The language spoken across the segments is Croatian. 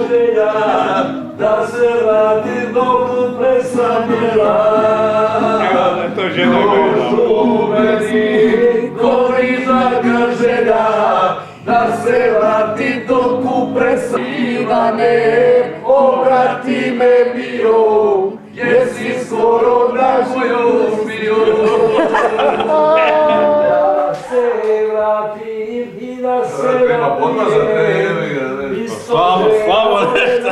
želja, da se vrati dok presamila. To žena Korizaka želja, da se vrati dok presamilane. Obrati me bio, jesi skoro na moju bio. Da se vratim i da se vratim. Slavo nešto.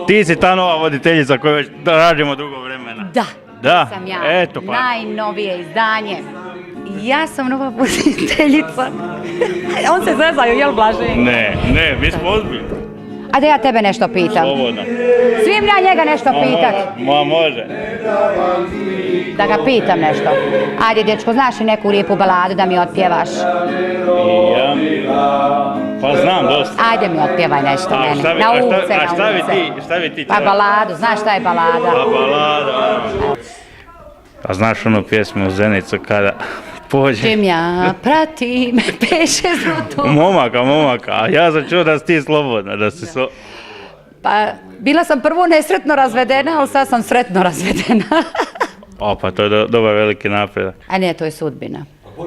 Ti si ta nova voditeljica koju već rađemo dugo vremena. Da, Da, sam ja. eto pa. Najnovije izdanje. Ja sam nova voditeljica. On se zezaju, jel Blaženko? Ne, mi smo ozbiljni. A da ja tebe nešto pitam. Slobodno. Smijem ja njega nešto pitat? Može. Da ga pitam nešto. Ajde, dječko, znaš li neku lijepu baladu da mi otpjevaš? Ja. Pa znam dosta. Ajde mi otpjevaj nešto meni. A šta bi ti Pa baladu, znaš šta je balada? Pa balada. A znaš onu pjesmu u Zenicu kada pođe? Čim ja pratim, peše zrutu. Momaka, a ja sam čuo da si ti slobodna, da si Pa, bila sam prvo nesretno razvedena, ali sad sam sretno razvedena. O, pa to je dobar veliki napredak. A ne, to je sudbina.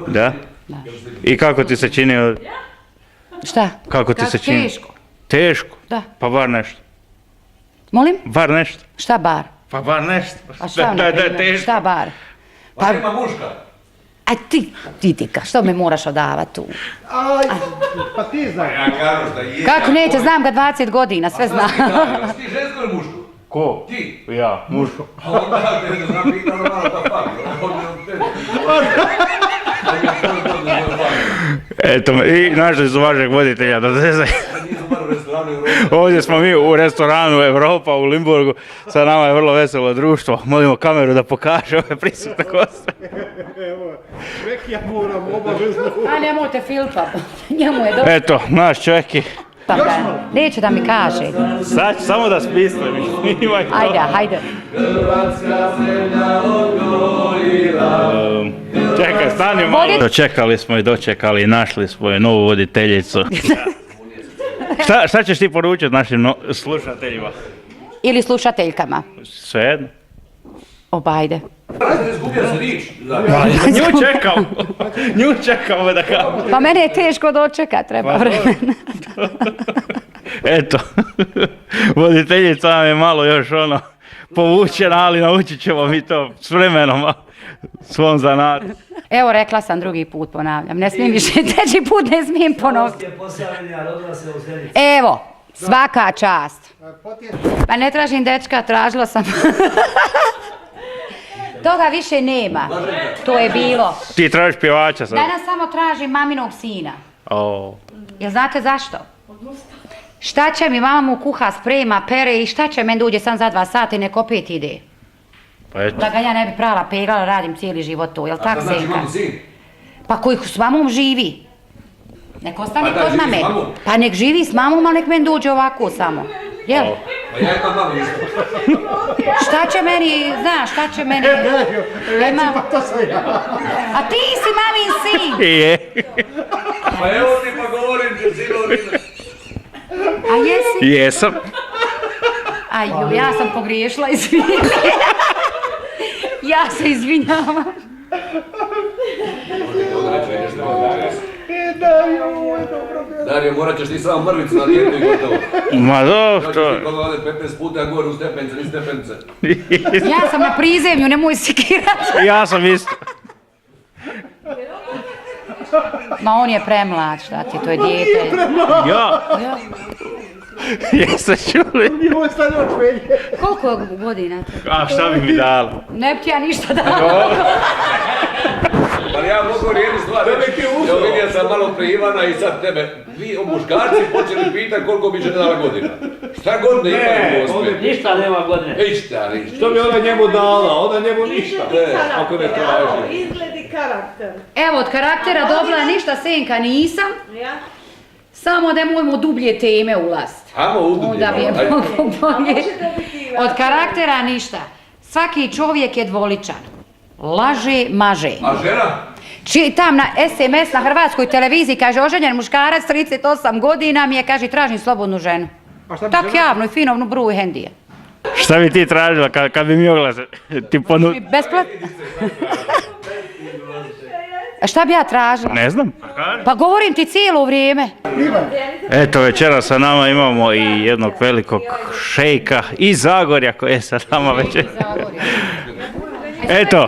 Da? Da. I kako ti se čini? Šta? Kako ti se čini? Teško. Teško? Da. Pa bar nešto. Molim? Bar nešto. Šta bar? Pa bar nešto. A šta na primjer? Šta bar? Pa ima muška. A ti što me moraš odavati tu? Aj, pa ti znaš. Ja kažem da je. Kako neće, znam ga 20 godina, sve znam. Ti žensko ili muško? Ko? Ti. Ja, muško. A onda te znam pitano malo pa fali. Eto, i našli su vašeg voditelja da zezaj. Ovdje smo mi u restoranu Europa u Limburgu, sa nama je vrlo veselo društvo. Molimo kameru da pokaže ove prisutne goste. Evo, čovjek ja moram obavezno. A nemojte Filipa, njemu je dobro. Eto, naš Čeki. Neće da mi kaže. Sad ću samo da smislim. Ajde. Čekaj, stani malo. Dočekali smo i dočekali i našli smo je novu voditeljicu. Šta ćeš ti poručiti našim slušateljima? Ili slušateljkama. Svejedno. Obajde. Izgubio se rič. Nju čekamo da kao. Pa mene je teško dočekat, treba vremena. Eto, voditeljica nam je malo još povučena, ali naučit ćemo mi to s vremenom, svom zanatu. Evo, rekla sam drugi put, ponavljam, ne smijem više, treći put ne smijem ponoviti. Evo, svaka čast. Pa ne tražim dečka, tražila sam. Toga više nema, to je bilo. Ti tražiš pjevača sad? Danas samo tražim maminog sina. Jel znate zašto? Šta će mi, mama mu kuha, sprema, pere i šta će meni dođe sam za 2 sata i nek opet ide? Pa eto. Da ga ja ne bi prala, peglala, radim cijeli život to, jel tak, Senka? A Senka? znači mamu sin? Pa koji s mamom živi. Nek ostane Pa da, kod živi mame. s mamom. Pa nek živi s mamom, ali nek meni dođe ovako samo. Jel? Pa ja imam mamu isto. Šta će meni, znaš, šta će meni... Pa to sam ja. A ti si mamin sin! Je. Pa evo ti pa govorim ti sinovi. A jesi? Jesam. Aju, ja sam pogriješila, izvinjam. Ja se izvinjavam. Dario, morat ćeš ti samo mrvicu na lijetu i gotovo. Ma dobro. Ja ću ti koga ode 15 puta gore u stepence, ni stepence. Ja sam na prizemlju, nemoj sikirati. Ja sam isto. Ma on je premlad, šta ti, to je dijete. Ja. Jeste čuli? Njihove stane očvelje. Koliko godina? A šta bi mi dala? Ne bi ti ja ništa dala. Ali ja mogu jednu stvar reći. Evo vidio sam malo prije Ivana i sad tebe. Vi muškarci počeli pitati koliko bi žena dala godina. Šta godine imaju gospe? Ništa nema godine. Ništa. Što bi ona njemu dala? Ona njemu ništa. Ako ne traži. Izgled i karakter. Evo, od karaktera dobila ništa, Senka, nisam. Ja? Samo da nemojmo dublje teme ulaziti. Hajmo udublje. Onda bi je mogu bolje. Od karaktera ništa. Svaki čovjek je dvoličan. Laže, maže. A žena? Čitam na SMS na hrvatskoj televiziji, kaže oženjen muškarac 38 godina mi je, kaže tražim slobodnu ženu. Tak javno i fino bruju hendije. Šta bi ti tražila kad bi mi mogla ti ponuditi? Besplatno. A šta bi ja tražila? Ne znam. Pa govorim ti cijelo vrijeme. Eto, večera sa nama imamo i jednog velikog šejka iz Zagorja koji je sa nama večera. Eto,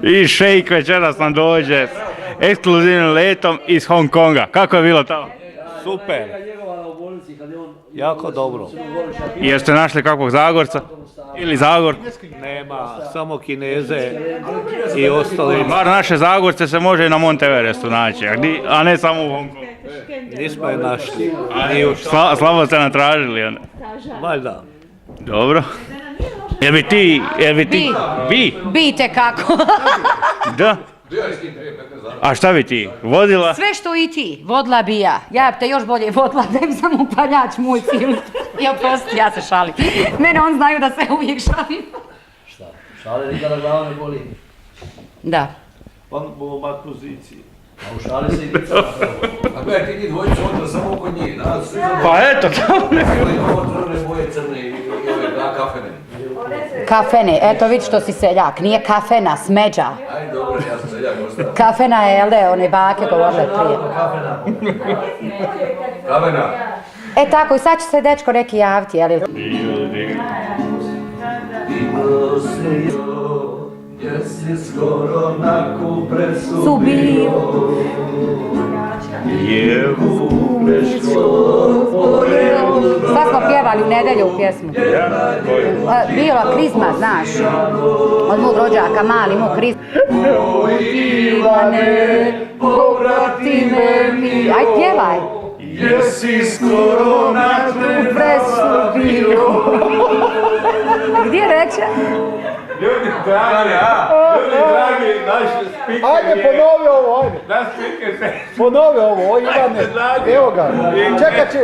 i šejk večeras nam dođe s ekskluzivnim letom iz Hong Konga. Kako je bilo tamo? Super. Jako dobro. Jeste našli kakvog Zagorca? Ili Zagor? Nema, samo Kineze i ostali. Bar naše Zagorce se može i na Monteverestu naći, a ne samo u Hong Kongu. Nismo je našli. Slabo ste nam tražili, onda. Valjda. Dobro. Jel bi ti, vi? Bite kako. Da. A šta bi ti, vodila? Sve što i ti, vodila bi ja. Ja bi te još bolje vodila, da bi sam upaljač moj cijeli. I oprosti, ja se šalim. Mene on znaju da se uvijek šalim. Šta? Šale nikada glava ne boli. Da. On bu mat poziciji. A u šali se i vica napravo. A gledaj, ti njih dvojicu onda samo oko njih, nas svi za Pa eto, tamo ne. ovo crne boje crne i ove kafene. Kafene, eto vidi što si seljak, nije kafena, smeđa. Aj, dobro, ja sam seljak ostao. Kafena je, jel da, one bake govorile prije. Kafena. E tako, i sad će se dečko neki javiti, jel? Jesi skoro na kupresu Su bio. Sad smo pjevali u nedjelju u pjesmu. Bila krizma, znaš. Od mog rođaka, mali mog krizma. Ivane, povrati me mi. Aj, pjevaj. Jesi skoro na Kupresu bio. Gdje reče? Ljudi dragi, naši spikeri. Ajde, ponovi ovo, ajde. Naš spiker se... Ponovi ovo, Ivane. Evo ga. Čekat će.